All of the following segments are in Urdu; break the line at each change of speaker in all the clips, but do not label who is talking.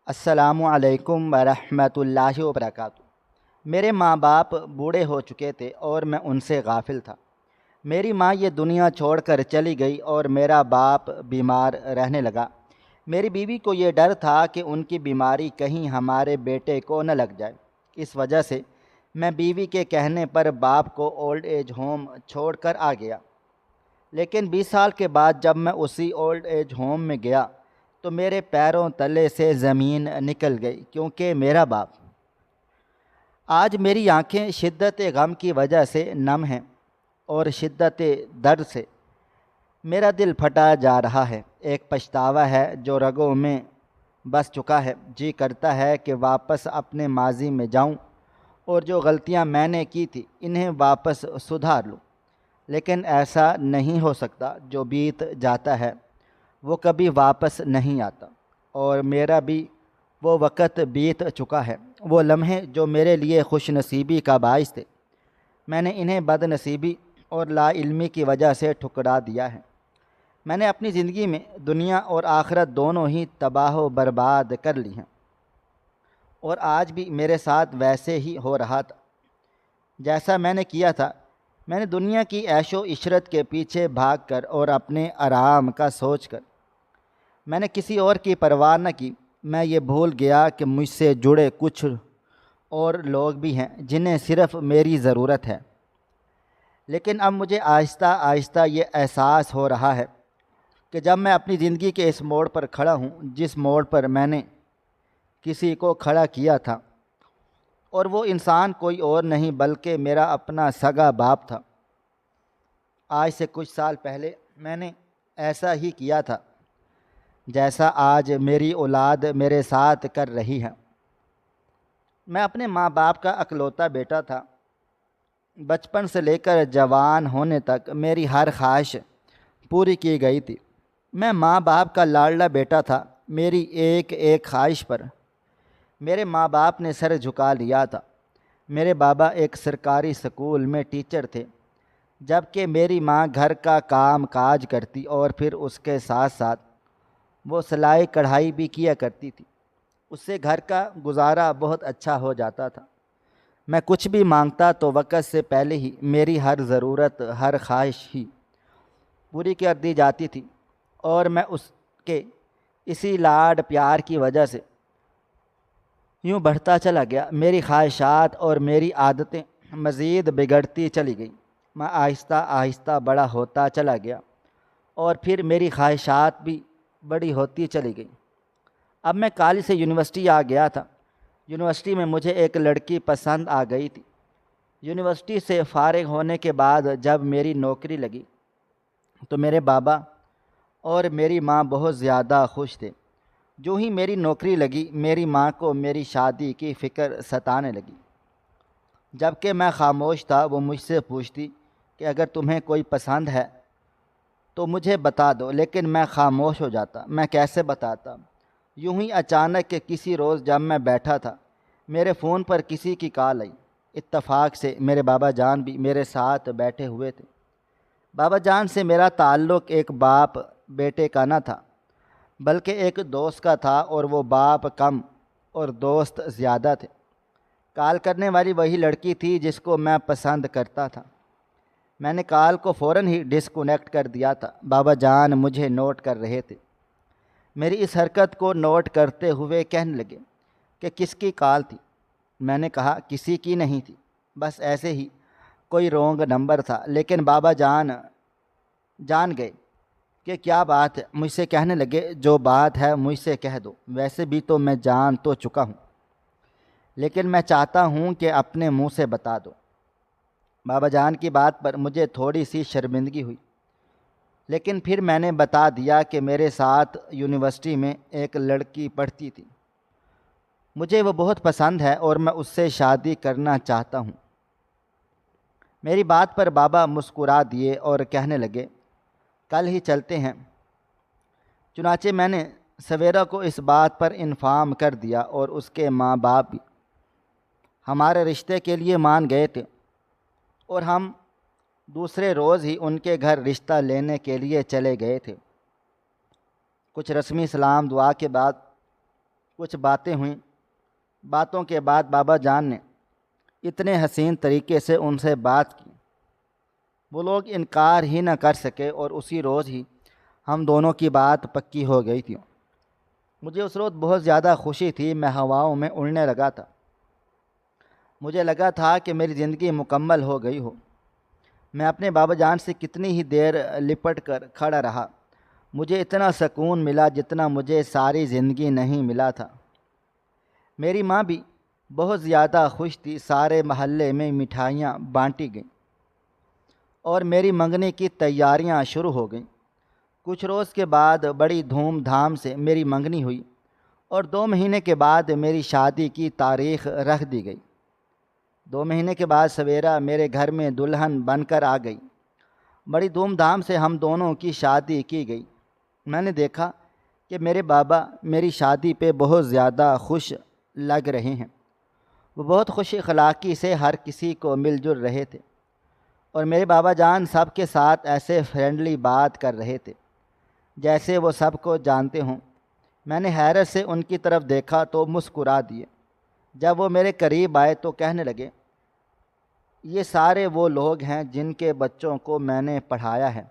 السلام علیکم ورحمۃ اللہ وبرکاتہ۔ میرے ماں باپ بوڑھے ہو چکے تھے اور میں ان سے غافل تھا۔ میری ماں یہ دنیا چھوڑ کر چلی گئی اور میرا باپ بیمار رہنے لگا۔ میری بیوی کو یہ ڈر تھا کہ ان کی بیماری کہیں ہمارے بیٹے کو نہ لگ جائے۔ اس وجہ سے میں بیوی کے کہنے پر باپ کو اولڈ ایج ہوم چھوڑ کر آ گیا۔ لیکن 20 سال کے بعد جب میں اسی اولڈ ایج ہوم میں گیا تو میرے پیروں تلے سے زمین نکل گئی، کیونکہ میرا باپ آج میری آنکھیں شدت غم کی وجہ سے نم ہیں اور شدت درد سے میرا دل پھٹا جا رہا ہے۔ ایک پچھتاوا ہے جو رگوں میں بس چکا ہے۔ جی کرتا ہے کہ واپس اپنے ماضی میں جاؤں اور جو غلطیاں میں نے کی تھی انہیں واپس سدھار لوں، لیکن ایسا نہیں ہو سکتا۔ جو بیت جاتا ہے وہ کبھی واپس نہیں آتا، اور میرا بھی وہ وقت بیت چکا ہے۔ وہ لمحے جو میرے لیے خوش نصیبی کا باعث تھے، میں نے انہیں بد نصیبی اور لا علمی کی وجہ سے ٹھکرا دیا ہے۔ میں نے اپنی زندگی میں دنیا اور آخرت دونوں ہی تباہ و برباد کر لی ہیں، اور آج بھی میرے ساتھ ویسے ہی ہو رہا تھا جیسا میں نے کیا تھا۔ میں نے دنیا کی عیش و عشرت کے پیچھے بھاگ کر اور اپنے آرام کا سوچ کر میں نے کسی اور کی پرواہ نہ کی۔ میں یہ بھول گیا کہ مجھ سے جڑے کچھ اور لوگ بھی ہیں جنہیں صرف میری ضرورت ہے۔ لیکن اب مجھے آہستہ آہستہ یہ احساس ہو رہا ہے کہ جب میں اپنی زندگی کے اس موڑ پر کھڑا ہوں جس موڑ پر میں نے کسی کو کھڑا کیا تھا، اور وہ انسان کوئی اور نہیں بلکہ میرا اپنا سگا باپ تھا۔ آج سے کچھ سال پہلے میں نے ایسا ہی کیا تھا جیسا آج میری اولاد میرے ساتھ کر رہی ہے۔ میں اپنے ماں باپ کا اکلوتا بیٹا تھا۔ بچپن سے لے کر جوان ہونے تک میری ہر خواہش پوری کی گئی تھی۔ میں ماں باپ کا لاڈلا بیٹا تھا۔ میری ایک ایک خواہش پر میرے ماں باپ نے سر جھکا لیا تھا۔ میرے بابا ایک سرکاری اسکول میں ٹیچر تھے، جبکہ میری ماں گھر کا کام کاج کرتی اور پھر اس کے ساتھ ساتھ وہ سلائی کڑھائی بھی کیا کرتی تھی۔ اس سے گھر کا گزارا بہت اچھا ہو جاتا تھا۔ میں کچھ بھی مانگتا تو وقت سے پہلے ہی میری ہر ضرورت، ہر خواہش ہی پوری کر دی جاتی تھی، اور میں اس کے اسی لاڈ پیار کی وجہ سے یوں بڑھتا چلا گیا۔ میری خواہشات اور میری عادتیں مزید بگڑتی چلی گئیں۔ میں آہستہ آہستہ بڑا ہوتا چلا گیا، اور پھر میری خواہشات بھی بڑی ہوتی چلی گئیں۔ اب میں کالج سے یونیورسٹی آ گیا تھا۔ یونیورسٹی میں مجھے ایک لڑکی پسند آ گئی تھی۔ یونیورسٹی سے فارغ ہونے کے بعد جب میری نوکری لگی تو میرے بابا اور میری ماں بہت زیادہ خوش تھے۔ جو ہی میری نوکری لگی میری ماں کو میری شادی کی فکر ستانے لگی۔ جبکہ میں خاموش تھا، وہ مجھ سے پوچھتی کہ اگر تمہیں کوئی پسند ہے تو مجھے بتا دو، لیکن میں خاموش ہو جاتا۔ میں کیسے بتاتا؟ یوں ہی اچانک کہ کسی روز جب میں بیٹھا تھا میرے فون پر کسی کی کال آئی۔ اتفاق سے میرے بابا جان بھی میرے ساتھ بیٹھے ہوئے تھے۔ بابا جان سے میرا تعلق ایک باپ بیٹے کا نہ تھا بلکہ ایک دوست کا تھا، اور وہ باپ کم اور دوست زیادہ تھے۔ کال کرنے والی وہی لڑکی تھی جس کو میں پسند کرتا تھا۔ میں نے کال کو فوراً ہی ڈسکنیکٹ کر دیا تھا۔ بابا جان مجھے نوٹ کر رہے تھے۔ میری اس حرکت کو نوٹ کرتے ہوئے کہنے لگے کہ کس کی کال تھی؟ میں نے کہا کسی کی نہیں تھی، بس ایسے ہی کوئی رونگ نمبر تھا۔ لیکن بابا جان گئے کہ کیا بات ہے۔ مجھ سے کہنے لگے جو بات ہے مجھ سے کہہ دو، ویسے بھی تو میں جان تو چکا ہوں، لیکن میں چاہتا ہوں کہ اپنے منہ سے بتا دو۔ بابا جان کی بات پر مجھے تھوڑی سی شرمندگی ہوئی، لیکن پھر میں نے بتا دیا کہ میرے ساتھ یونیورسٹی میں ایک لڑکی پڑھتی تھی، مجھے وہ بہت پسند ہے اور میں اس سے شادی کرنا چاہتا ہوں۔ میری بات پر بابا مسکرا دیے اور کہنے لگے کل ہی چلتے ہیں۔ چنانچہ میں نے سویرا کو اس بات پر انفارم کر دیا، اور اس کے ماں باپ بھی ہمارے رشتے کے لیے مان گئے تھے، اور ہم دوسرے روز ہی ان کے گھر رشتہ لینے کے لیے چلے گئے تھے۔ کچھ رسمی سلام دعا کے بعد کچھ باتیں ہوئیں۔ باتوں کے بعد بابا جان نے اتنے حسین طریقے سے ان سے بات کی، وہ لوگ انکار ہی نہ کر سکے، اور اسی روز ہی ہم دونوں کی بات پکی ہو گئی تھی۔ مجھے اس روز بہت زیادہ خوشی تھی، میں ہواؤں میں اڑنے لگا تھا۔ مجھے لگا تھا کہ میری زندگی مکمل ہو گئی ہو۔ میں اپنے بابا جان سے کتنی ہی دیر لپٹ کر کھڑا رہا۔ مجھے اتنا سکون ملا جتنا مجھے ساری زندگی نہیں ملا تھا۔ میری ماں بھی بہت زیادہ خوش تھی۔ سارے محلے میں مٹھائیاں بانٹی گئیں اور میری منگنی کی تیاریاں شروع ہو گئیں۔ کچھ روز کے بعد بڑی دھوم دھام سے میری منگنی ہوئی اور 2 مہینے کے بعد میری شادی کی تاریخ رکھ دی گئی۔ 2 مہینے کے بعد سویرا میرے گھر میں دلہن بن کر آ گئی۔ بڑی دھوم دھام سے ہم دونوں کی شادی کی گئی۔ میں نے دیکھا کہ میرے بابا میری شادی پہ بہت زیادہ خوش لگ رہے ہیں۔ وہ بہت خوش اخلاقی سے ہر کسی کو مل جل رہے تھے، اور میرے بابا جان سب کے ساتھ ایسے فرینڈلی بات کر رہے تھے جیسے وہ سب کو جانتے ہوں۔ میں نے حیرت سے ان کی طرف دیکھا تو مسکرا دیے۔ جب وہ میرے قریب آئے تو کہنے لگے، یہ سارے وہ لوگ ہیں جن کے بچوں کو میں نے پڑھایا ہے،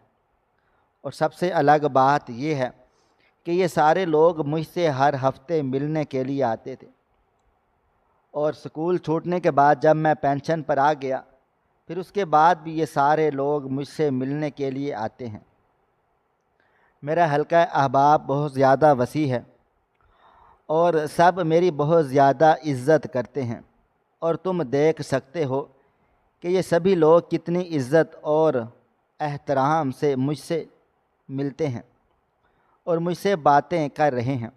اور سب سے الگ بات یہ ہے کہ یہ سارے لوگ مجھ سے ہر ہفتے ملنے کے لیے آتے تھے، اور سکول چھوٹنے کے بعد جب میں پینشن پر آ گیا پھر اس کے بعد بھی یہ سارے لوگ مجھ سے ملنے کے لیے آتے ہیں۔ میرا حلقہ احباب بہت زیادہ وسیع ہے اور سب میری بہت زیادہ عزت کرتے ہیں، اور تم دیکھ سکتے ہو کہ یہ سبھی لوگ کتنی عزت اور احترام سے مجھ سے ملتے ہیں اور مجھ سے باتیں کر رہے ہیں۔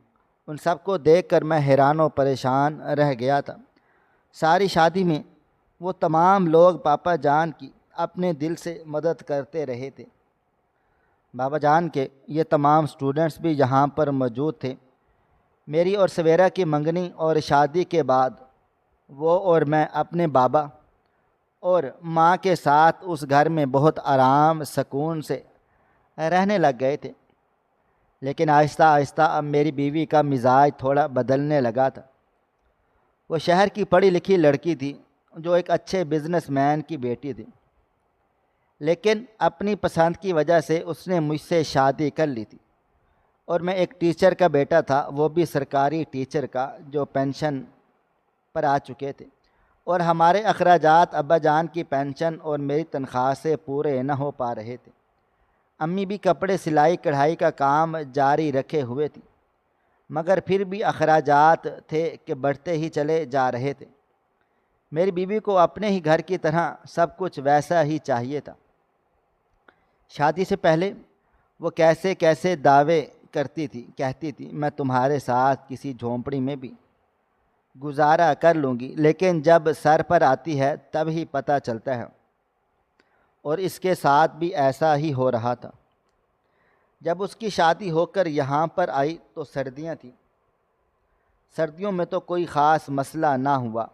ان سب کو دیکھ کر میں حیران و پریشان رہ گیا تھا۔ ساری شادی میں وہ تمام لوگ پاپا جان کی اپنے دل سے مدد کرتے رہے تھے۔ بابا جان کے یہ تمام سٹوڈنٹس بھی یہاں پر موجود تھے۔ میری اور سویرا کی منگنی اور شادی کے بعد وہ اور میں اپنے بابا اور ماں کے ساتھ اس گھر میں بہت آرام سکون سے رہنے لگ گئے تھے۔ لیکن آہستہ آہستہ اب میری بیوی کا مزاج تھوڑا بدلنے لگا تھا۔ وہ شہر کی پڑھی لکھی لڑکی تھی جو ایک اچھے بزنس مین کی بیٹی تھی، لیکن اپنی پسند کی وجہ سے اس نے مجھ سے شادی کر لی تھی، اور میں ایک ٹیچر کا بیٹا تھا، وہ بھی سرکاری ٹیچر کا، جو پینشن پر آ چکے تھے، اور ہمارے اخراجات ابا جان کی پینشن اور میری تنخواہ سے پورے نہ ہو پا رہے تھے۔ امی بھی کپڑے سلائی کڑھائی کا کام جاری رکھے ہوئے تھی، مگر پھر بھی اخراجات تھے کہ بڑھتے ہی چلے جا رہے تھے۔ میری بیوی کو اپنے ہی گھر کی طرح سب کچھ ویسا ہی چاہیے تھا۔ شادی سے پہلے وہ کیسے کیسے دعوے کرتی تھی، کہتی تھی میں تمہارے ساتھ کسی جھونپڑی میں بھی گزارا کر لوں گی، لیکن جب سر پر آتی ہے تب ہی پتہ چلتا ہے، اور اس کے ساتھ بھی ایسا ہی ہو رہا تھا۔ جب اس کی شادی ہو کر یہاں پر آئی تو سردیاں تھیں۔ سردیوں میں تو کوئی خاص مسئلہ نہ ہوا،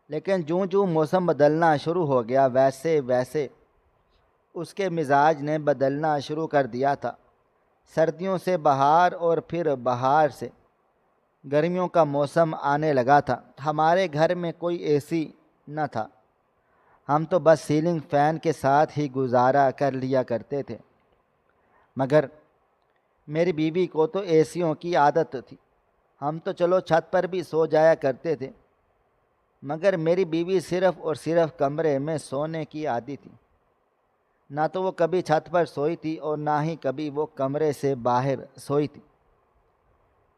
لیکن جوں جوں موسم بدلنا شروع ہو گیا ویسے ویسے اس کے مزاج نے بدلنا شروع کر دیا تھا۔ سردیوں سے بہار اور پھر بہار سے گرمیوں کا موسم آنے لگا تھا۔ ہمارے گھر میں کوئی اے سی نہ تھا، ہم تو بس سیلنگ فین کے ساتھ ہی گزارا کر لیا کرتے تھے، مگر میری بیوی کو تو اے سیوں کی عادت تھی۔ ہم تو چلو چھت پر بھی سو جایا کرتے تھے، مگر میری بیوی صرف اور صرف کمرے میں سونے کی عادی تھی۔ نہ تو وہ کبھی چھت پر سوئی تھی اور نہ ہی کبھی وہ کمرے سے باہر سوئی تھی۔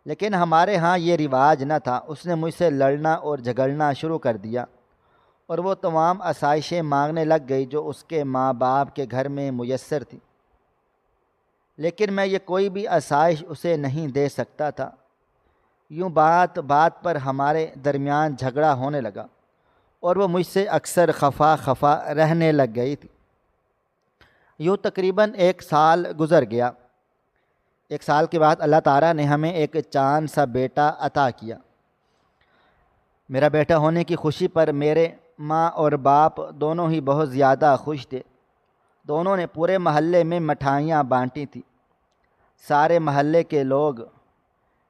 لیکن ہمارے ہاں یہ رواج نہ تھا۔ اس نے مجھ سے لڑنا اور جھگڑنا شروع کر دیا، اور وہ تمام آسائشیں مانگنے لگ گئی جو اس کے ماں باپ کے گھر میں میسر تھی، لیکن میں یہ کوئی بھی آسائش اسے نہیں دے سکتا تھا۔ یوں بات بات پر ہمارے درمیان جھگڑا ہونے لگا، اور وہ مجھ سے اکثر خفا رہنے لگ گئی تھی۔ یوں تقریباً 1 سال گزر گیا۔ 1 سال کے بعد اللہ تعالیٰ نے ہمیں ایک چاند سا بیٹا عطا کیا۔ میرا بیٹا ہونے کی خوشی پر میرے ماں اور باپ دونوں ہی بہت زیادہ خوش تھے۔ دونوں نے پورے محلے میں مٹھائیاں بانٹی تھیں۔ سارے محلے کے لوگ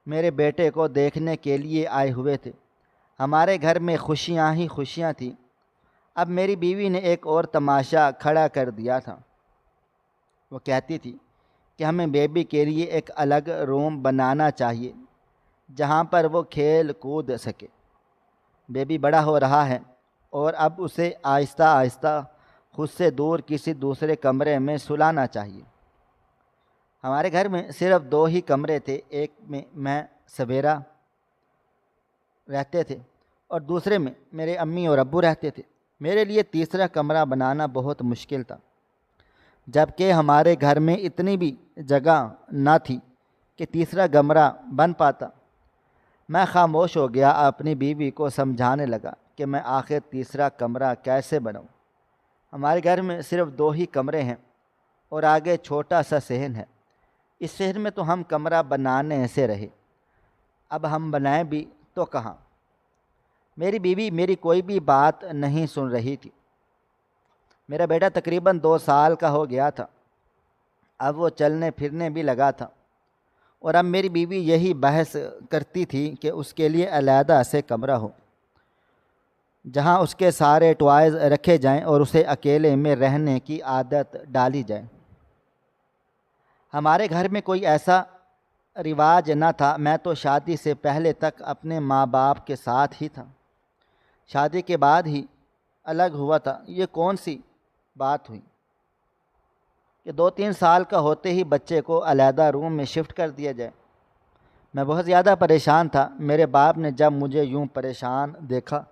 میرے بیٹے کو دیکھنے کے لیے آئے ہوئے تھے۔ ہمارے گھر میں خوشیاں ہی خوشیاں تھیں۔ اب میری بیوی نے ایک اور تماشا کھڑا کر دیا تھا۔ وہ کہتی تھی کہ ہمیں بیبی کے لیے ایک الگ روم بنانا چاہیے جہاں پر وہ کھیل کود سکے۔ بیبی بڑا ہو رہا ہے اور اب اسے آہستہ آہستہ خود سے دور کسی دوسرے کمرے میں سلانا چاہیے۔ ہمارے گھر میں صرف 2 ہی کمرے تھے، ایک میں سویرا رہتے تھے اور دوسرے میں میرے امی اور ابو رہتے تھے۔ میرے لیے تیسرا کمرہ بنانا بہت مشکل تھا، جبکہ ہمارے گھر میں اتنی بھی جگہ نہ تھی کہ تیسرا کمرہ بن پاتا۔ میں خاموش ہو گیا، اپنی بیوی کو سمجھانے لگا کہ میں آخر تیسرا کمرہ کیسے بناؤں۔ ہمارے گھر میں صرف 2 ہی کمرے ہیں اور آگے چھوٹا سا صحن ہے۔ اس صحن میں تو ہم کمرہ بنانے سے رہے، اب ہم بنائیں بھی تو کہاں؟ میری بیوی میری کوئی بھی بات نہیں سن رہی تھی۔ میرا بیٹا تقریباً 2 سال کا ہو گیا تھا، اب وہ چلنے پھرنے بھی لگا تھا، اور اب میری بیوی یہی بحث کرتی تھی کہ اس کے لیے علیحدہ سے کمرہ ہو جہاں اس کے سارے ٹوائز رکھے جائیں اور اسے اکیلے میں رہنے کی عادت ڈالی جائے۔ ہمارے گھر میں کوئی ایسا رواج نہ تھا۔ میں تو شادی سے پہلے تک اپنے ماں باپ کے ساتھ ہی تھا، شادی کے بعد ہی الگ ہوا تھا۔ یہ کون سی بات ہوئی کہ 2-3 سال کا ہوتے ہی بچے کو علیحدہ روم میں شفٹ کر دیا جائے؟ میں بہت زیادہ پریشان تھا۔ میرے باپ نے جب مجھے یوں پریشان دیکھا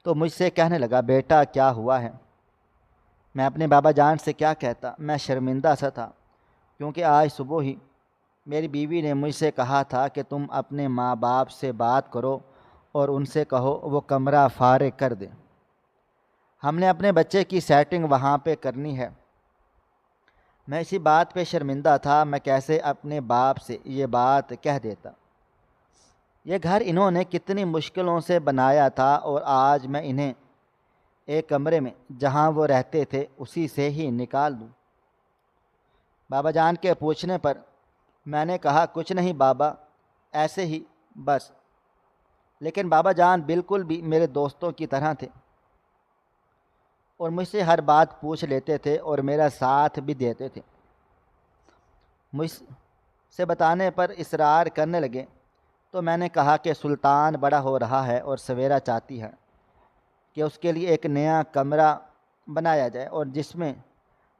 تو مجھ سے کہنے لگا، بیٹا کیا ہوا ہے؟ میں اپنے بابا جان سے کیا کہتا؟ میں شرمندہ سا تھا، کیونکہ آج صبح ہی میری بیوی نے مجھ سے کہا تھا کہ تم اپنے ماں باپ سے بات کرو اور ان سے کہو وہ کمرہ فارغ کر دیں، ہم نے اپنے بچے کی سیٹنگ وہاں پہ کرنی ہے۔ میں اسی بات پہ شرمندہ تھا، میں کیسے اپنے باپ سے یہ بات کہہ دیتا؟ یہ گھر انہوں نے کتنی مشکلوں سے بنایا تھا اور آج میں انہیں ایک کمرے میں جہاں وہ رہتے تھے اسی سے ہی نکال دوں؟ بابا جان کے پوچھنے پر میں نے کہا، کچھ نہیں بابا، ایسے ہی بس۔ لیکن بابا جان بالکل بھی میرے دوستوں کی طرح تھے اور مجھ سے ہر بات پوچھ لیتے تھے اور میرا ساتھ بھی دیتے تھے۔ مجھ سے بتانے پر اصرار کرنے لگے تو میں نے کہا کہ سلطان بڑا ہو رہا ہے اور سویرا چاہتی ہے کہ اس کے لیے ایک نیا کمرہ بنایا جائے اور جس میں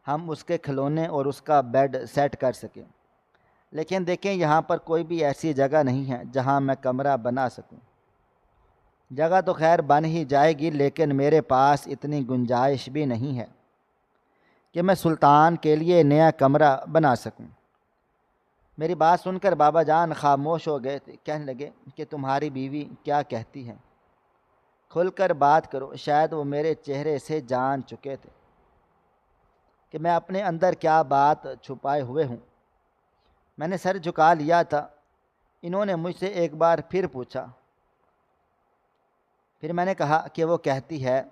ہم اس کے کھلونے اور اس کا بیڈ سیٹ کر سکیں، لیکن دیکھیں یہاں پر کوئی بھی ایسی جگہ نہیں ہے جہاں میں کمرہ بنا سکوں۔ جگہ تو خیر بن ہی جائے گی، لیکن میرے پاس اتنی گنجائش بھی نہیں ہے کہ میں سلطان کے لیے نیا کمرہ بنا سکوں۔ میری بات سن کر بابا جان خاموش ہو گئے تھے، کہنے لگے کہ تمہاری بیوی کیا کہتی ہے؟ کھل کر بات کرو۔ شاید وہ میرے چہرے سے جان چکے تھے کہ میں اپنے اندر کیا بات چھپائے ہوئے ہوں۔ میں نے سر جھکا لیا تھا۔ انہوں نے مجھ سے ایک بار پھر پوچھا، پھر میں نے کہا کہ وہ کہتی ہے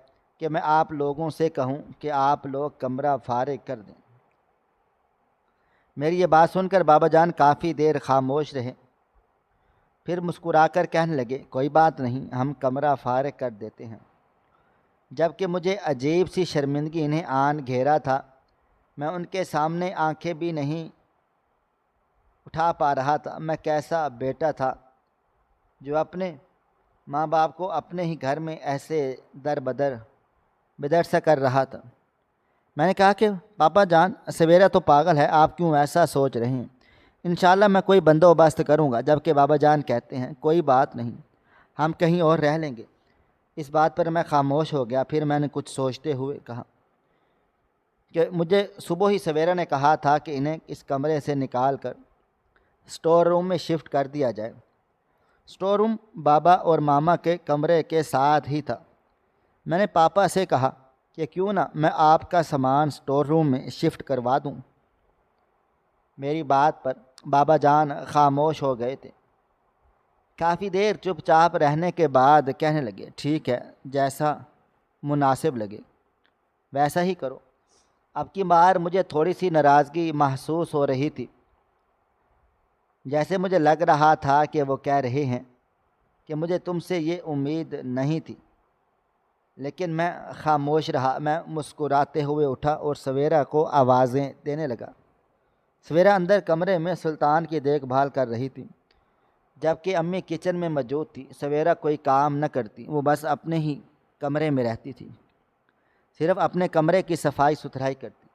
کہ میں آپ لوگوں سے کہوں کہ آپ لوگ کمرہ فارغ کر دیں۔ میری یہ بات سن کر بابا جان کافی دیر خاموش رہے، پھر مسکرا کر کہنے لگے، کوئی بات نہیں، ہم کمرہ فارغ کر دیتے ہیں۔ جبکہ مجھے عجیب سی شرمندگی انہیں آن گھیرا تھا۔ میں ان کے سامنے آنکھیں بھی نہیں اٹھا پا رہا تھا۔ میں کیسا بیٹا تھا جو اپنے ماں باپ کو اپنے ہی گھر میں ایسے در بدر سا کر رہا تھا۔ میں نے کہا کہ پاپا جان، سویرا تو پاگل ہے، آپ کیوں ایسا سوچ رہے ہیں؟ انشاءاللہ میں کوئی بندوبست کروں گا۔ جبکہ بابا جان کہتے ہیں، کوئی بات نہیں، ہم کہیں اور رہ لیں گے۔ اس بات پر میں خاموش ہو گیا۔ پھر میں نے کچھ سوچتے ہوئے کہا کہ مجھے صبح ہی سویرا نے کہا تھا کہ انہیں اس کمرے سے نکال کر اسٹور روم میں شفٹ کر دیا جائے۔ اسٹور روم بابا اور ماما کے کمرے کے ساتھ ہی تھا۔ میں نے پاپا سے کہا کہ کیوں نہ میں آپ کا سامان اسٹور روم میں شفٹ کروا دوں۔ میری بات پر بابا جان خاموش ہو گئے تھے۔ کافی دیر چپ چاپ رہنے کے بعد کہنے لگے، ٹھیک ہے، جیسا مناسب لگے ویسا ہی کرو۔ اب کی بار مجھے تھوڑی سی ناراضگی محسوس ہو رہی تھی۔ جیسے مجھے لگ رہا تھا کہ وہ کہہ رہے ہیں کہ مجھے تم سے یہ امید نہیں تھی، لیکن میں خاموش رہا۔ میں مسکراتے ہوئے اٹھا اور سویرا کو آوازیں دینے لگا۔ سویرا اندر کمرے میں سلطان کی دیکھ بھال کر رہی تھی، جبکہ امی کچن میں موجود تھی۔ سویرا کوئی کام نہ کرتی، وہ بس اپنے ہی کمرے میں رہتی تھی، صرف اپنے کمرے کی صفائی ستھرائی کرتی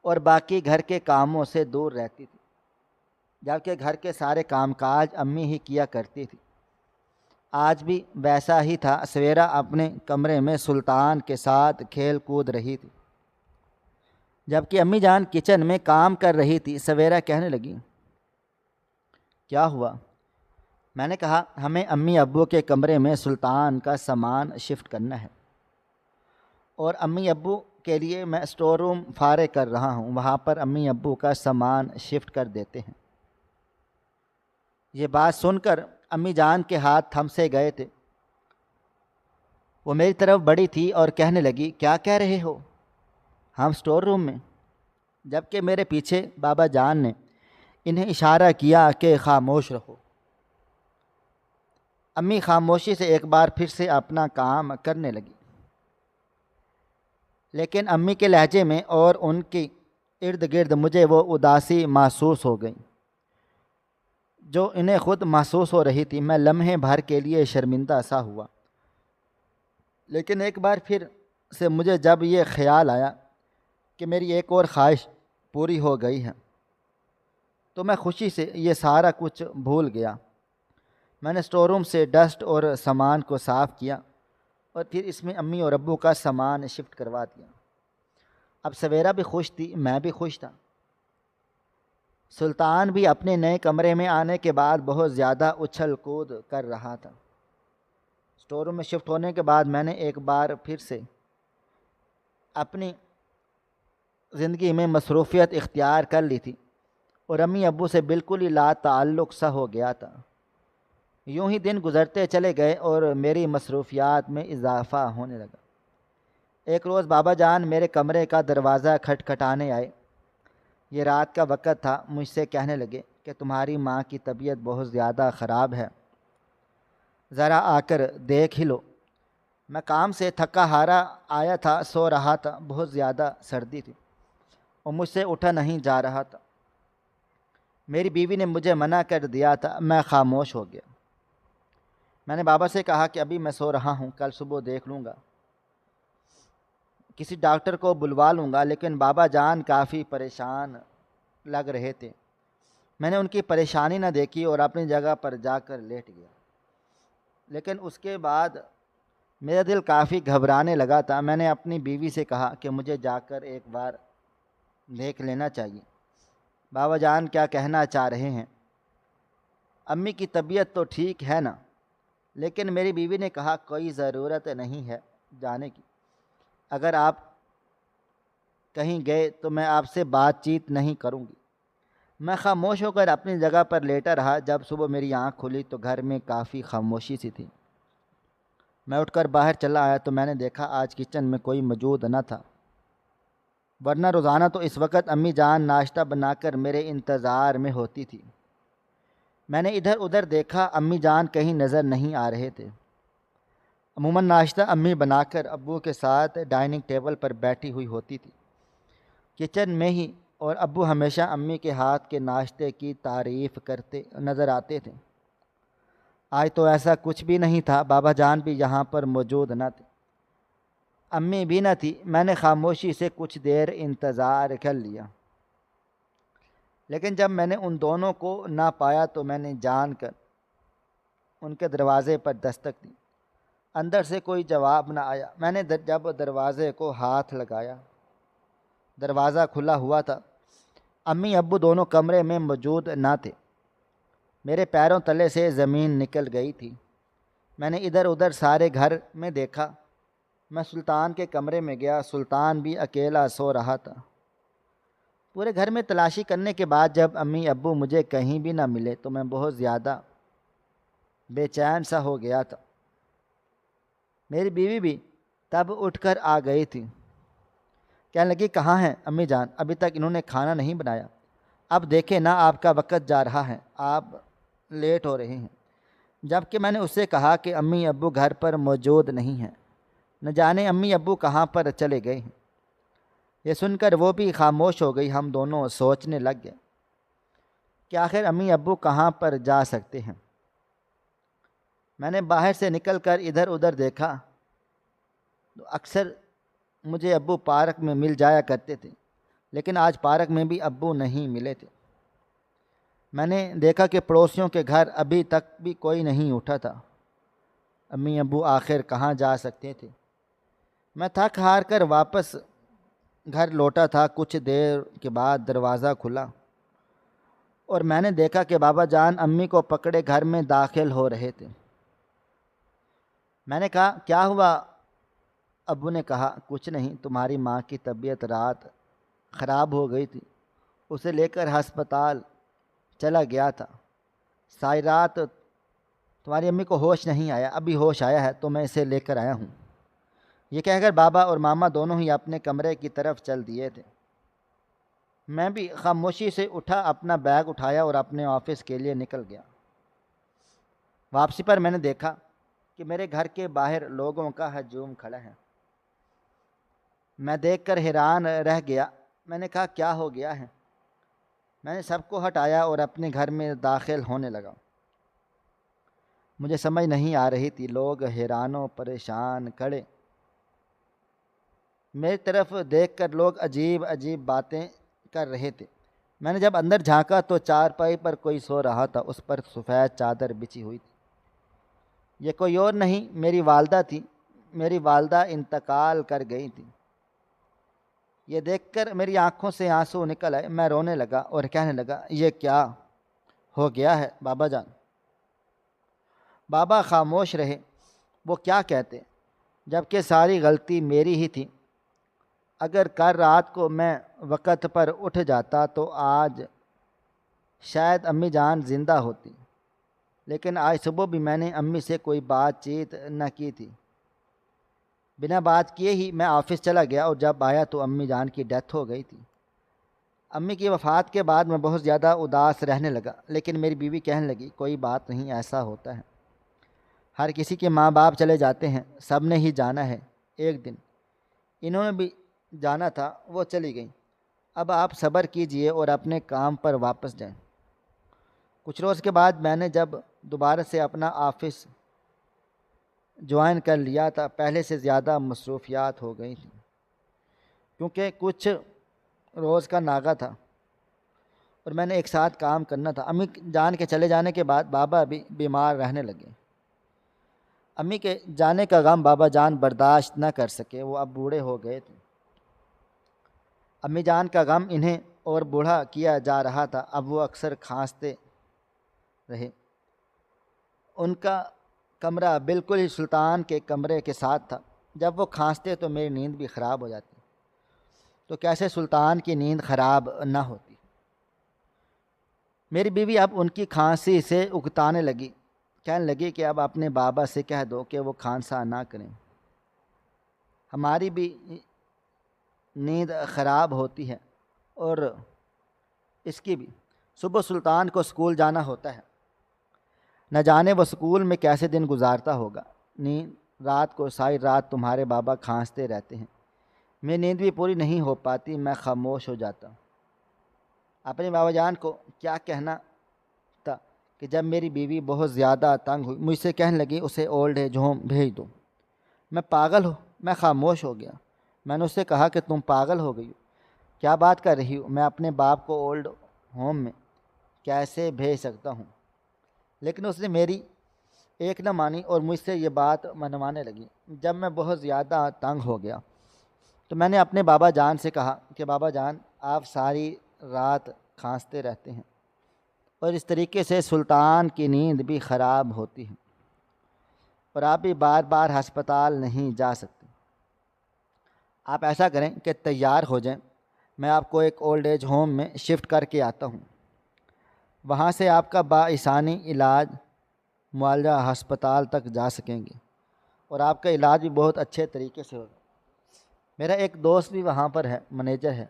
اور باقی گھر کے کاموں سے دور رہتی تھی، جبکہ گھر کے سارے کام کاج امی ہی کیا کرتی تھی۔ آج بھی ویسا ہی تھا۔ سویرا اپنے کمرے میں سلطان کے ساتھ کھیل کود رہی تھی، جبکہ امی جان کچن میں کام کر رہی تھی۔ سویرا کہنے لگی، کیا ہوا؟ میں نے کہا، ہمیں امی ابو کے کمرے میں سلطان کا سامان شفٹ کرنا ہے، اور امی ابو کے لیے میں اسٹور روم فارغ کر رہا ہوں، وہاں پر امی ابو کا سامان شفٹ کر دیتے ہیں۔ یہ بات سن کر امی جان کے ہاتھ تھم سے گئے تھے۔ وہ میری طرف بڑی تھی اور کہنے لگی، کیا کہہ رہے ہو؟ ہم اسٹور روم میں؟ جبکہ میرے پیچھے بابا جان نے انہیں اشارہ کیا کہ خاموش رہو۔ امی خاموشی سے ایک بار پھر سے اپنا کام کرنے لگی، لیکن امی کے لہجے میں اور ان کی ارد گرد مجھے وہ اداسی محسوس ہو گئی جو انہیں خود محسوس ہو رہی تھی۔ میں لمحے بھر کے لیے شرمندہ سا ہوا، لیکن ایک بار پھر سے مجھے جب یہ خیال آیا کہ میری ایک اور خواہش پوری ہو گئی ہے، تو میں خوشی سے یہ سارا کچھ بھول گیا۔ میں نے اسٹور روم سے ڈسٹ اور سامان کو صاف کیا اور پھر اس میں امی اور ابو کا سامان شفٹ کروا دیا۔ اب سویرا بھی خوش تھی، میں بھی خوش تھا۔ سلطان بھی اپنے نئے کمرے میں آنے کے بعد بہت زیادہ اچھل کود کر رہا تھا۔ اسٹور روم میں شفٹ ہونے کے بعد میں نے ایک بار پھر سے اپنی زندگی میں مصروفیت اختیار کر لی تھی اور امی ابو سے بالکل ہی لا تعلق سا ہو گیا تھا۔ یوں ہی دن گزرتے چلے گئے اور میری مصروفیات میں اضافہ ہونے لگا۔ ایک روز بابا جان میرے کمرے کا دروازہ کھٹکھٹانے آئے۔ یہ رات کا وقت تھا۔ مجھ سے کہنے لگے کہ تمہاری ماں کی طبیعت بہت زیادہ خراب ہے، ذرا آ کر دیکھ ہی لو۔ میں کام سے تھکا ہارا آیا تھا، سو رہا تھا، بہت زیادہ سردی تھی اور مجھ سے اٹھا نہیں جا رہا تھا۔ میری بیوی نے مجھے منع کر دیا تھا۔ میں خاموش ہو گیا۔ میں نے بابا سے کہا کہ ابھی میں سو رہا ہوں، کل صبح دیکھ لوں گا، کسی ڈاکٹر کو بلوا لوں گا۔ لیکن بابا جان کافی پریشان لگ رہے تھے۔ میں نے ان کی پریشانی نہ دیکھی اور اپنی جگہ پر جا کر لیٹ گیا، لیکن اس کے بعد میرا دل کافی گھبرانے لگا تھا۔ میں نے اپنی بیوی سے کہا کہ مجھے جا کر ایک بار دیکھ لینا چاہیے، بابا جان کیا کہنا چاہ رہے ہیں۔ امی کی طبیعت تو ٹھیک ہے نا؟ لیکن میری بیوی نے کہا، کوئی ضرورت نہیں ہے جانے کی، اگر آپ کہیں گئے تو میں آپ سے بات چیت نہیں کروں گی۔ میں خاموش ہو کر اپنی جگہ پر لیٹا رہا۔ جب صبح میری آنکھ کھلی تو گھر میں کافی خاموشی سی تھی۔ میں اٹھ کر باہر چلا آیا تو میں نے دیکھا آج کچن میں کوئی موجود نہ تھا، ورنہ روزانہ تو اس وقت امی جان ناشتہ بنا کر میرے انتظار میں ہوتی تھی۔ میں نے ادھر ادھر دیکھا، امی جان کہیں نظر نہیں آ رہے تھے۔ عموماً ناشتہ امی بنا کر ابو کے ساتھ ڈائننگ ٹیبل پر بیٹھی ہوئی ہوتی تھی، کچن میں ہی، اور ابو ہمیشہ امی کے ہاتھ کے ناشتے کی تعریف کرتے نظر آتے تھے۔ آج تو ایسا کچھ بھی نہیں تھا۔ بابا جان بھی یہاں پر موجود نہ تھے، امی بھی نہ تھی۔ میں نے خاموشی سے کچھ دیر انتظار کر لیا، لیکن جب میں نے ان دونوں کو نہ پایا تو میں نے جان کر ان کے دروازے پر دستک دی۔ اندر سے کوئی جواب نہ آیا۔ میں نے جب دروازے کو ہاتھ لگایا، دروازہ کھلا ہوا تھا۔ امی ابو دونوں کمرے میں موجود نہ تھے۔ میرے پیروں تلے سے زمین نکل گئی تھی۔ میں نے ادھر ادھر سارے گھر میں دیکھا۔ میں سلطان کے کمرے میں گیا، سلطان بھی اکیلا سو رہا تھا۔ پورے گھر میں تلاشی کرنے کے بعد جب امی ابو مجھے کہیں بھی نہ ملے تو میں بہت زیادہ بے چین سا ہو گیا تھا۔ میری بیوی بھی تب اٹھ کر آ گئی تھی، کہنے لگی، کہاں ہیں امی جان؟ ابھی تک انہوں نے کھانا نہیں بنایا، اب دیکھیں نا آپ کا وقت جا رہا ہے، آپ لیٹ ہو رہے ہیں۔ جب کہ میں نے اس سے کہا کہ امی ابو گھر پر موجود نہیں ہیں، نہ جانے امی ابو کہاں پر چلے گئے ہیں۔ یہ سن کر وہ بھی خاموش ہو گئی۔ ہم دونوں سوچنے لگ گئے کہ آخر امی ابو کہاں پر جا سکتے ہیں۔ میں نے باہر سے نکل کر ادھر ادھر دیکھا تو اکثر مجھے ابو پارک میں مل جایا کرتے تھے، لیکن آج پارک میں بھی ابو نہیں ملے تھے۔ میں نے دیکھا کہ پڑوسیوں کے گھر ابھی تک بھی کوئی نہیں اٹھا تھا۔ امی ابو آخر کہاں جا سکتے تھے؟ میں تھک ہار کر واپس گھر لوٹا تھا۔ کچھ دیر کے بعد دروازہ کھلا اور میں نے دیکھا کہ بابا جان امی کو پکڑے گھر میں داخل ہو رہے تھے۔ میں نے کہا کیا ہوا؟ ابو نے کہا کچھ نہیں، تمہاری ماں کی طبیعت رات خراب ہو گئی تھی، اسے لے کر ہسپتال چلا گیا تھا۔ ساری رات تمہاری امی کو ہوش نہیں آیا، ابھی ہوش آیا ہے تو میں اسے لے کر آیا ہوں۔ یہ کہہ کر بابا اور ماما دونوں ہی اپنے کمرے کی طرف چل دیے تھے۔ میں بھی خاموشی سے اٹھا، اپنا بیگ اٹھایا اور اپنے آفس کے لیے نکل گیا۔ واپسی پر میں نے دیکھا کہ میرے گھر کے باہر لوگوں کا ہجوم کھڑا ہے۔ میں دیکھ کر حیران رہ گیا۔ میں نے کہا کیا ہو گیا ہے؟ میں نے سب کو ہٹایا اور اپنے گھر میں داخل ہونے لگا۔ مجھے سمجھ نہیں آ رہی تھی، لوگ حیران و پریشان کھڑے میری طرف دیکھ کر لوگ عجیب عجیب باتیں کر رہے تھے۔ میں نے جب اندر جھانکا تو چارپائی پر کوئی سو رہا تھا، اس پر سفید چادر بچھی ہوئی تھی۔ یہ کوئی اور نہیں، میری والدہ تھی۔ میری والدہ انتقال کر گئی تھی۔ یہ دیکھ کر میری آنکھوں سے آنسو نکل آئے۔ میں رونے لگا اور کہنے لگا یہ کیا ہو گیا ہے بابا جان؟ بابا خاموش رہے۔ وہ کیا کہتے، جبکہ ساری غلطی میری ہی تھی۔ اگر کل رات کو میں وقت پر اٹھ جاتا تو آج شاید امی جان زندہ ہوتی، لیکن آج صبح بھی میں نے امی سے کوئی بات چیت نہ کی تھی۔ بنا بات کیے ہی میں آفس چلا گیا اور جب آیا تو امی جان کی ڈیتھ ہو گئی تھی۔ امی کی وفات کے بعد میں بہت زیادہ اداس رہنے لگا، لیکن میری بیوی کہنے لگی کوئی بات نہیں، ایسا ہوتا ہے، ہر کسی کے ماں باپ چلے جاتے ہیں، سب نے ہی جانا ہے ایک دن، انہوں نے بھی جانا تھا، وہ چلی گئیں، اب آپ صبر کیجئے اور اپنے کام پر واپس جائیں۔ کچھ روز کے بعد میں نے جب دوبارہ سے اپنا آفس جوائن کر لیا تھا، پہلے سے زیادہ مصروفیات ہو گئی تھیں، کیونکہ کچھ روز کا ناغہ تھا اور میں نے ایک ساتھ کام کرنا تھا۔ امی جان کے چلے جانے کے بعد بابا بھی بیمار رہنے لگے۔ امی کے جانے کا غم بابا جان برداشت نہ کر سکے، وہ اب بوڑھے ہو گئے تھے۔ امی جان کا غم انہیں اور بوڑھا کیا جا رہا تھا۔ اب وہ اکثر کھانستے رہے۔ ان کا کمرہ بالکل ہی سلطان کے کمرے کے ساتھ تھا۔ جب وہ کھانستے تو میری نیند بھی خراب ہو جاتی، تو کیسے سلطان کی نیند خراب نہ ہوتی۔ میری بیوی اب ان کی کھانسی سے اکتانے لگی، کہنے لگی کہ اب اپنے بابا سے کہہ دو کہ وہ کھانسا نہ کریں، ہماری بھی نیند خراب ہوتی ہے اور اس کی بھی۔ صبح سلطان کو اسکول جانا ہوتا ہے، نہ جانے وہ اسکول میں کیسے دن گزارتا ہوگا۔ نیند رات کو ساری رات تمہارے بابا کھانستے رہتے ہیں، میری نیند بھی پوری نہیں ہو پاتی، میں خاموش ہو جاتا ہوں۔ اپنے بابا جان کو کیا کہنا تھا کہ جب میری بیوی بہت زیادہ تنگ ہوئی، مجھ سے کہنے لگی اسے اولڈ ایج ہوم بھیج دو۔ میں پاگل ہوں، میں خاموش ہو گیا۔ میں نے اس سے کہا کہ تم پاگل ہو گئی ہو، کیا بات کر رہی ہو؟ میں اپنے باپ کو اولڈ ہوم میں کیسے بھیج سکتا ہوں؟ لیکن اس نے میری ایک نہ مانی اور مجھ سے یہ بات منوانے لگی۔ جب میں بہت زیادہ تنگ ہو گیا تو میں نے اپنے بابا جان سے کہا کہ بابا جان آپ ساری رات کھانستے رہتے ہیں اور اس طریقے سے سلطان کی نیند بھی خراب ہوتی ہے اور آپ بھی بار بار ہسپتال نہیں جا سکتے۔ آپ ایسا کریں کہ تیار ہو جائیں، میں آپ کو ایک اولڈ ایج ہوم میں شفٹ کر کے آتا ہوں، وہاں سے آپ کا بآسانی علاج معالجہ ہسپتال تک جا سکیں گے اور آپ کا علاج بھی بہت اچھے طریقے سے ہوگا۔ میرا ایک دوست بھی وہاں پر ہے، مینیجر ہے،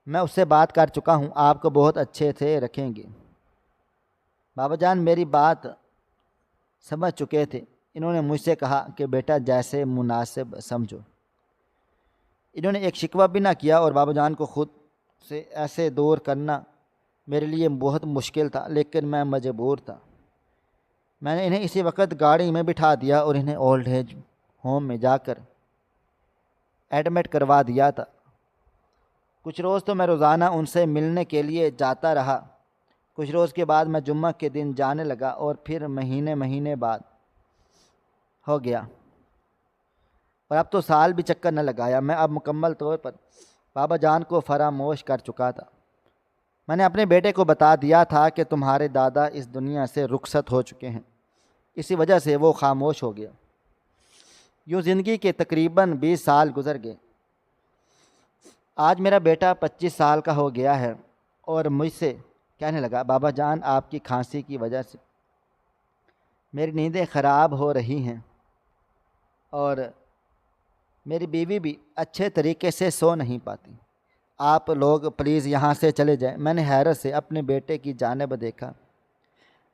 میں اس سے بات کر چکا ہوں، آپ کو بہت اچھے سے رکھیں گے۔ بابا جان میری بات سمجھ چکے تھے۔ انہوں نے مجھ سے کہا کہ بیٹا جیسے مناسب سمجھو۔ انہوں نے ایک شکوہ بھی نہ کیا، اور بابا جان کو خود سے ایسے دور کرنا میرے لیے بہت مشکل تھا، لیکن میں مجبور تھا۔ میں نے انہیں اسی وقت گاڑی میں بٹھا دیا اور انہیں اولڈ ایج ہوم میں جا کر ایڈمٹ کروا دیا تھا۔ کچھ روز تو میں روزانہ ان سے ملنے کے لیے جاتا رہا۔ کچھ روز کے بعد میں جمعہ کے دن جانے لگا، اور پھر مہینے بعد ہو گیا، اور اب تو سال بھی چکر نہ لگایا۔ میں اب مکمل طور پر بابا جان کو فراموش کر چکا تھا۔ میں نے اپنے بیٹے کو بتا دیا تھا کہ تمہارے دادا اس دنیا سے رخصت ہو چکے ہیں، اسی وجہ سے وہ خاموش ہو گیا۔ یوں زندگی کے تقریباً 20 سال گزر گئے۔ آج میرا بیٹا 25 سال کا ہو گیا ہے، اور مجھ سے کہنے لگا بابا جان آپ کی کھانسی کی وجہ سے میری نیندیں خراب ہو رہی ہیں، اور میری بیوی بھی اچھے طریقے سے سو نہیں پاتی، آپ لوگ پلیز یہاں سے چلے جائیں۔ میں نے حیرت سے اپنے بیٹے کی جانب دیکھا۔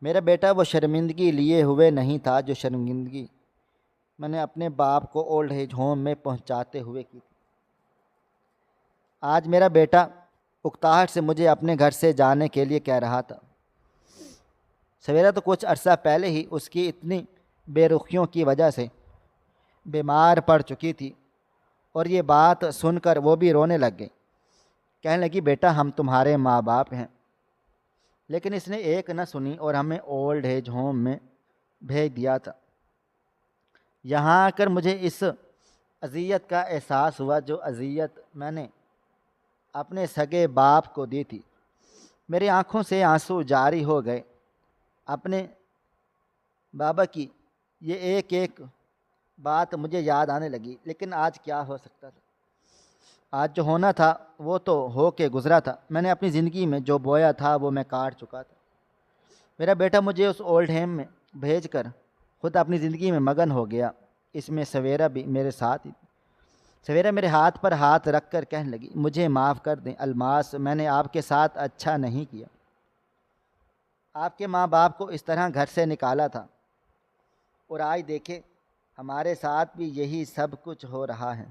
میرا بیٹا وہ شرمندگی لیے ہوئے نہیں تھا جو شرمندگی میں نے اپنے باپ کو اولڈ ایج ہوم میں پہنچاتے ہوئے کی تھی۔ آج میرا بیٹا اکتاہٹ سے مجھے اپنے گھر سے جانے کے لیے کہہ رہا تھا۔ سویرا تو کچھ عرصہ پہلے ہی اس کی اتنی بے رخیوں کی وجہ سے بیمار پڑ چکی تھی، اور یہ بات سن کر وہ بھی رونے لگ گئی۔ کہنے لگی بیٹا ہم تمہارے ماں باپ ہیں، لیکن اس نے ایک نہ سنی اور ہمیں اولڈ ایج ہوم میں بھیج دیا تھا۔ یہاں آ کر مجھے اس اذیت کا احساس ہوا جو اذیت میں نے اپنے سگے باپ کو دی تھی۔ میری آنکھوں سے آنسو جاری ہو گئے۔ اپنے بابا کی یہ ایک ایک بات مجھے یاد آنے لگی، لیکن آج کیا ہو سکتا تھا؟ آج جو ہونا تھا وہ تو ہو کے گزرا تھا۔ میں نے اپنی زندگی میں جو بویا تھا وہ میں کاٹ چکا تھا۔ میرا بیٹا مجھے اس اولڈ ہوم میں بھیج کر خود اپنی زندگی میں مگن ہو گیا۔ اس میں سویرا بھی میرے ساتھ ہی۔ سویرا میرے ہاتھ پر ہاتھ رکھ کر کہنے لگی مجھے معاف کر دیں الماس، میں نے آپ کے ساتھ اچھا نہیں کیا۔ آپ کے ماں باپ کو اس طرح گھر سے نکالا تھا، اور آج دیکھیں ہمارے ساتھ بھی یہی سب کچھ ہو رہا ہے۔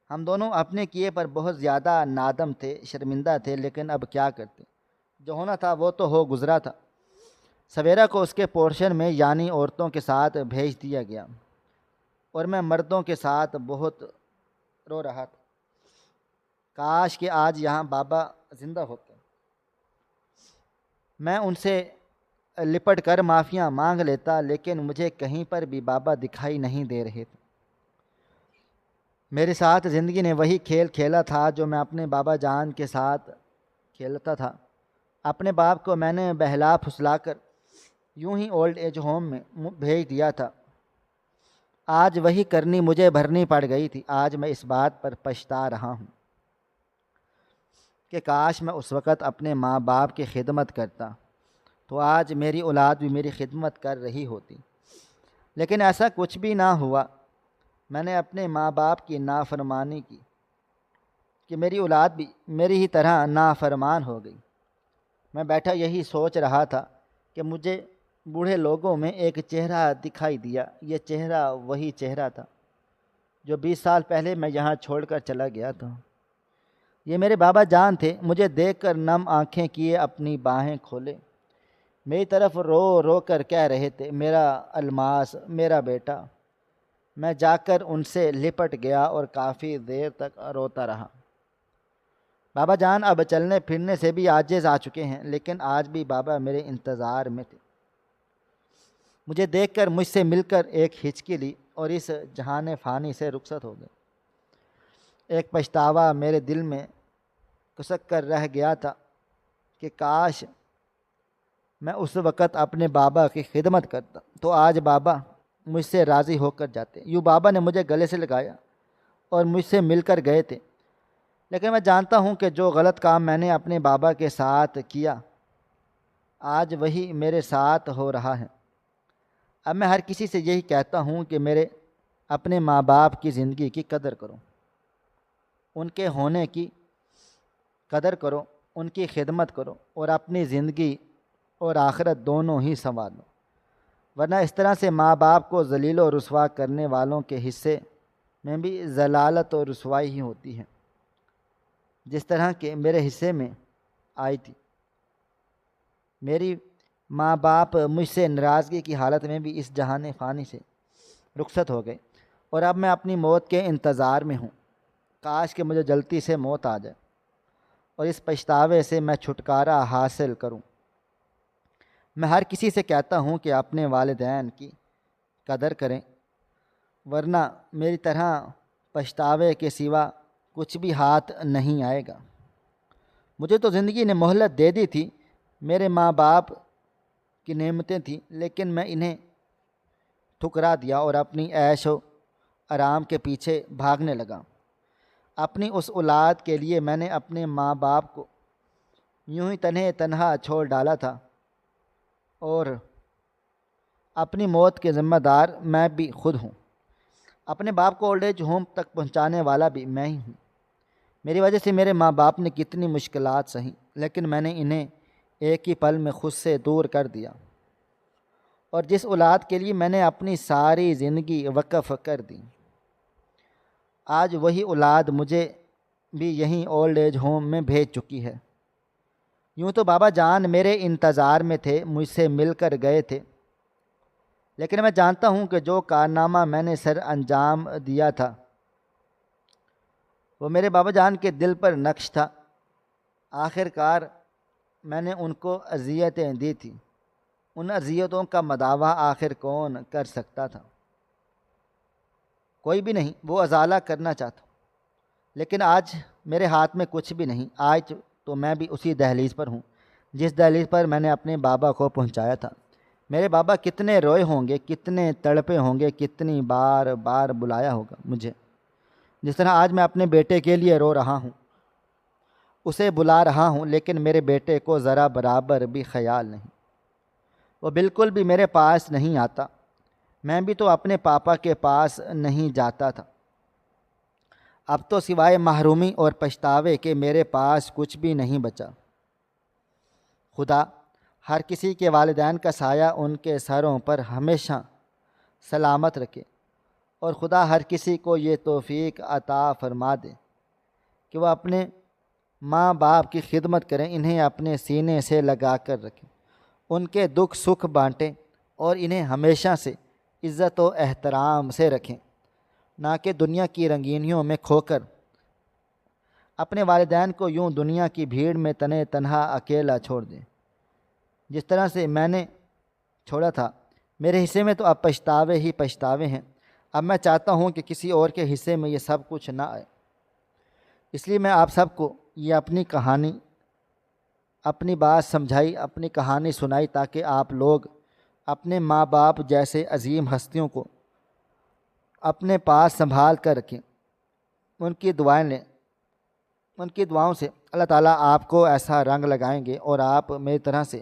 ہم دونوں اپنے کیے پر بہت زیادہ نادم تھے، شرمندہ تھے، لیکن اب کیا کرتے؟ جو ہونا تھا وہ تو ہو گزرا تھا۔ سویرا کو اس کے پورشن میں یعنی عورتوں کے ساتھ بھیج دیا گیا، اور میں مردوں کے ساتھ بہت رو رہا تھا۔ کاش کہ آج یہاں بابا زندہ ہوتے، میں ان سے لپٹ کر معافیاں مانگ لیتا، لیکن مجھے کہیں پر بھی بابا دکھائی نہیں دے رہے تھے۔ میرے ساتھ زندگی نے وہی کھیل کھیلا تھا جو میں اپنے بابا جان کے ساتھ کھیلتا تھا۔ اپنے باپ کو میں نے بہلا پھسلا کر یوں ہی اولڈ ایج ہوم میں بھیج دیا تھا۔ آج وہی کرنی مجھے بھرنی پڑ گئی تھی۔ آج میں اس بات پر پچھتا رہا ہوں کہ کاش میں اس وقت اپنے ماں باپ کی خدمت کرتا، تو آج میری اولاد بھی میری خدمت کر رہی ہوتی، لیکن ایسا کچھ بھی نہ ہوا۔ میں نے اپنے ماں باپ کی نافرمانی کی کہ میری اولاد بھی میری ہی طرح نافرمان ہو گئی۔ میں بیٹھا یہی سوچ رہا تھا کہ مجھے بوڑھے لوگوں میں ایک چہرہ دکھائی دیا۔ یہ چہرہ وہی چہرہ تھا جو 20 سال پہلے میں یہاں چھوڑ کر چلا گیا تھا۔ یہ میرے بابا جان تھے۔ مجھے دیکھ کر نم آنکھیں کیے اپنی باہیں کھولے، میری طرف رو رو کر کہہ رہے تھے میرا الماس، میرا بیٹا۔ میں جا کر ان سے لپٹ گیا اور کافی دیر تک روتا رہا۔ بابا جان اب چلنے پھرنے سے بھی عاجز آ چکے ہیں، لیکن آج بھی بابا میرے انتظار میں تھے۔ مجھے دیکھ کر مجھ سے مل کر ایک ہچکی لی اور اس جہان فانی سے رخصت ہو گئے۔ ایک پچھتاوا میرے دل میں کسک کر رہ گیا تھا کہ کاش میں اس وقت اپنے بابا کی خدمت کرتا تو آج بابا مجھ سے راضی ہو کر جاتے۔ یوں بابا نے مجھے گلے سے لگایا اور مجھ سے مل کر گئے تھے، لیکن میں جانتا ہوں کہ جو غلط کام میں نے اپنے بابا کے ساتھ کیا آج وہی میرے ساتھ ہو رہا ہے۔ اب میں ہر کسی سے یہی کہتا ہوں کہ میرے اپنے ماں باپ کی زندگی کی قدر کرو، ان کے ہونے کی قدر کرو، ان کی خدمت کرو اور اپنی زندگی اور آخرت دونوں ہی سنوارو، ورنہ اس طرح سے ماں باپ کو ذلیل و رسوا کرنے والوں کے حصے میں بھی ضلالت اور رسوائی ہی ہوتی ہے، جس طرح کہ میرے حصے میں آئی تھی۔ میری ماں باپ مجھ سے ناراضگی کی حالت میں بھی اس جہان فانی سے رخصت ہو گئے، اور اب میں اپنی موت کے انتظار میں ہوں۔ کاش کہ مجھے جلدی سے موت آ جائے اور اس پچھتاوے سے میں چھٹکارا حاصل کروں۔ میں ہر کسی سے کہتا ہوں کہ اپنے والدین کی قدر کریں، ورنہ میری طرح پچھتاوے کے سوا کچھ بھی ہاتھ نہیں آئے گا۔ مجھے تو زندگی نے مہلت دے دی تھی، میرے ماں باپ کی نعمتیں تھیں، لیکن میں انہیں ٹھکرا دیا اور اپنی عیش و آرام کے پیچھے بھاگنے لگا۔ اپنی اس اولاد کے لیے میں نے اپنے ماں باپ کو یوں ہی تنہا چھوڑ ڈالا تھا، اور اپنی موت کے ذمہ دار میں بھی خود ہوں۔ اپنے باپ کو اولڈ ایج ہوم تک پہنچانے والا بھی میں ہی ہوں۔ میری وجہ سے میرے ماں باپ نے کتنی مشکلات سہیں، لیکن میں نے انہیں ایک ہی پل میں خود سے دور کر دیا، اور جس اولاد کے لیے میں نے اپنی ساری زندگی وقف کر دی، آج وہی اولاد مجھے بھی یہیں اولڈ ایج ہوم میں بھیج چکی ہے۔ یوں تو بابا جان میرے انتظار میں تھے، مجھ سے مل کر گئے تھے، لیکن میں جانتا ہوں کہ جو کارنامہ میں نے سر انجام دیا تھا وہ میرے بابا جان کے دل پر نقش تھا۔ آخر کار میں نے ان کو اذیتیں دی تھیں، ان اذیتوں کا مداوع آخر کون کر سکتا تھا؟ کوئی بھی نہیں، وہ ازالہ کرنا چاہتا، لیکن آج میرے ہاتھ میں کچھ بھی نہیں۔ آج تو میں بھی اسی دہلیز پر ہوں جس دہلیز پر میں نے اپنے بابا کو پہنچایا تھا۔ میرے بابا کتنے روئے ہوں گے، کتنے تڑپے ہوں گے، کتنی بار بار بلایا ہوگا مجھے، جس طرح آج میں اپنے بیٹے کے لیے رو رہا ہوں، اسے بلا رہا ہوں، لیکن میرے بیٹے کو ذرا برابر بھی خیال نہیں۔ وہ بالکل بھی میرے پاس نہیں آتا، میں بھی تو اپنے پاپا کے پاس نہیں جاتا تھا۔ اب تو سوائے محرومی اور پچھتاوے کے میرے پاس کچھ بھی نہیں بچا۔ خدا ہر کسی کے والدین کا سایہ ان کے سروں پر ہمیشہ سلامت رکھے، اور خدا ہر کسی کو یہ توفیق عطا فرما دے کہ وہ اپنے ماں باپ کی خدمت کریں، انہیں اپنے سینے سے لگا کر رکھیں، ان کے دکھ سکھ بانٹیں، اور انہیں ہمیشہ سے عزت و احترام سے رکھیں، نہ کہ دنیا کی رنگینیوں میں کھو کر اپنے والدین کو یوں دنیا کی بھیڑ میں تنہا اکیلا چھوڑ دیں، جس طرح سے میں نے چھوڑا تھا۔ میرے حصے میں تو اب پچھتاوے ہی پچھتاوے ہیں۔ اب میں چاہتا ہوں کہ کسی اور کے حصے میں یہ سب کچھ نہ آئے، اس لیے میں آپ سب کو یہ اپنی کہانی، اپنی بات سمجھائی، اپنی کہانی سنائی، تاکہ آپ لوگ اپنے ماں باپ جیسے عظیم ہستیوں کو اپنے پاس سنبھال کر رکھیں، ان کی دعائیں لیں۔ ان کی دعاؤں سے اللہ تعالیٰ آپ کو ایسا رنگ لگائیں گے، اور آپ میری طرح سے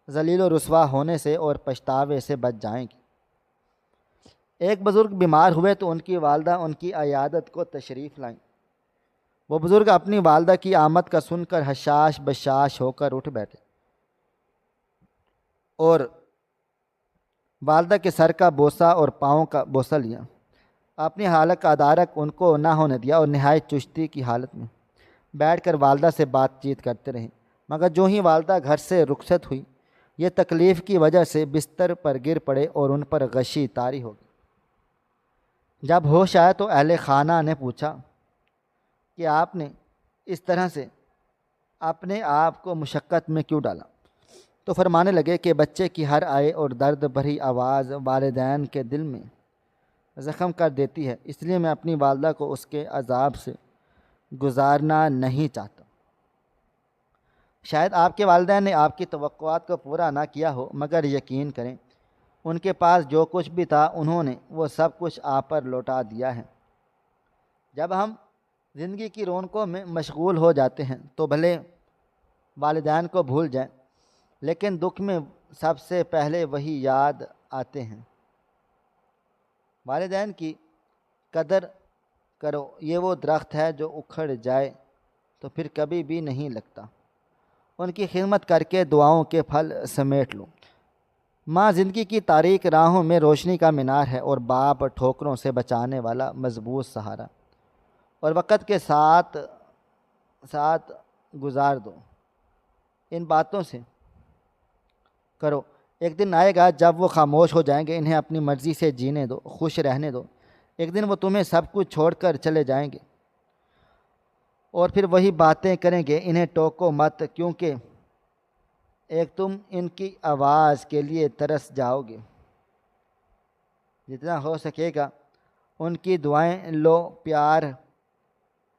ذلیل و رسوا ہونے سے اور پچھتاوے سے بچ جائیں گے۔ ایک بزرگ بیمار ہوئے تو ان کی والدہ ان کی عیادت کو تشریف لائیں۔ وہ بزرگ اپنی والدہ کی آمد کا سن کر حشاش بشاش ہو کر اٹھ بیٹھے، اور والدہ کے سر کا بوسہ اور پاؤں کا بوسہ لیا، اپنی حالت کا ادارک ان کو نہ ہونے دیا، اور نہایت چستی کی حالت میں بیٹھ کر والدہ سے بات چیت کرتے رہے۔ مگر جو ہی والدہ گھر سے رخصت ہوئی، یہ تکلیف کی وجہ سے بستر پر گر پڑے اور ان پر غشی طاری ہو گئی۔ جب ہوش آیا تو اہل خانہ نے پوچھا کہ آپ نے اس طرح سے اپنے آپ کو مشقت میں کیوں ڈالا؟ تو فرمانے لگے کہ بچے کی ہر آئے اور درد بھری آواز والدین کے دل میں زخم کر دیتی ہے، اس لیے میں اپنی والدہ کو اس کے عذاب سے گزارنا نہیں چاہتا۔ شاید آپ کے والدین نے آپ کی توقعات کو پورا نہ کیا ہو، مگر یقین کریں ان کے پاس جو کچھ بھی تھا انہوں نے وہ سب کچھ آپ پر لوٹا دیا ہے۔ جب ہم زندگی کی رونقوں میں مشغول ہو جاتے ہیں تو بھلے والدین کو بھول جائیں، لیکن دکھ میں سب سے پہلے وہی یاد آتے ہیں۔ والدین کی قدر کرو، یہ وہ درخت ہے جو اکھڑ جائے تو پھر کبھی بھی نہیں لگتا۔ ان کی خدمت کر کے دعاؤں کے پھل سمیٹ لوں۔ ماں زندگی کی تاریک راہوں میں روشنی کا مینار ہے، اور باپ ٹھوکروں سے بچانے والا مضبوط سہارا۔ اور وقت کے ساتھ ساتھ گزار دو، ان باتوں سے کرو۔ ایک دن آئے گا جب وہ خاموش ہو جائیں گے، انہیں اپنی مرضی سے جینے دو، خوش رہنے دو۔ ایک دن وہ تمہیں سب کچھ چھوڑ کر چلے جائیں گے، اور پھر وہی باتیں کریں گے۔ انہیں ٹوکو مت، کیونکہ ایک تم ان کی آواز کے لیے ترس جاؤ گے۔ جتنا ہو سکے گا ان کی دعائیں لو، پیار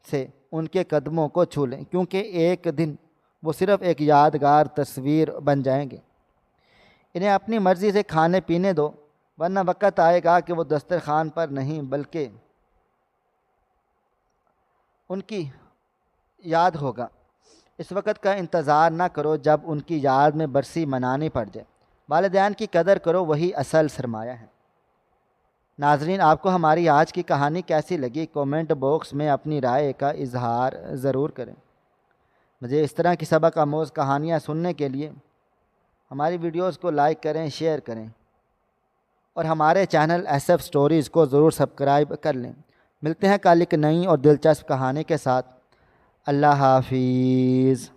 سے ان کے قدموں کو چھو لیں، کیونکہ ایک دن وہ صرف ایک یادگار تصویر بن جائیں گے۔ انہیں اپنی مرضی سے کھانے پینے دو، ورنہ وقت آئے گا کہ وہ دسترخوان پر نہیں بلکہ ان کی یاد ہوگا۔ اس وقت کا انتظار نہ کرو جب ان کی یاد میں برسی منانی پڑ جائے۔ والدین کی قدر کرو، وہی اصل سرمایہ ہے۔ ناظرین، آپ کو ہماری آج کی کہانی کیسی لگی؟ کومنٹ باکس میں اپنی رائے کا اظہار ضرور کریں۔ مجھے اس طرح کی سبق آموز کہانیاں سننے کے لیے ہماری ویڈیوز کو لائک کریں، شیئر کریں، اور ہمارے چینل ایس ایف سٹوریز کو ضرور سبسکرائب کر لیں۔ ملتے ہیں کل ایک نئی اور دلچسپ کہانی کے ساتھ۔ اللہ حافظ۔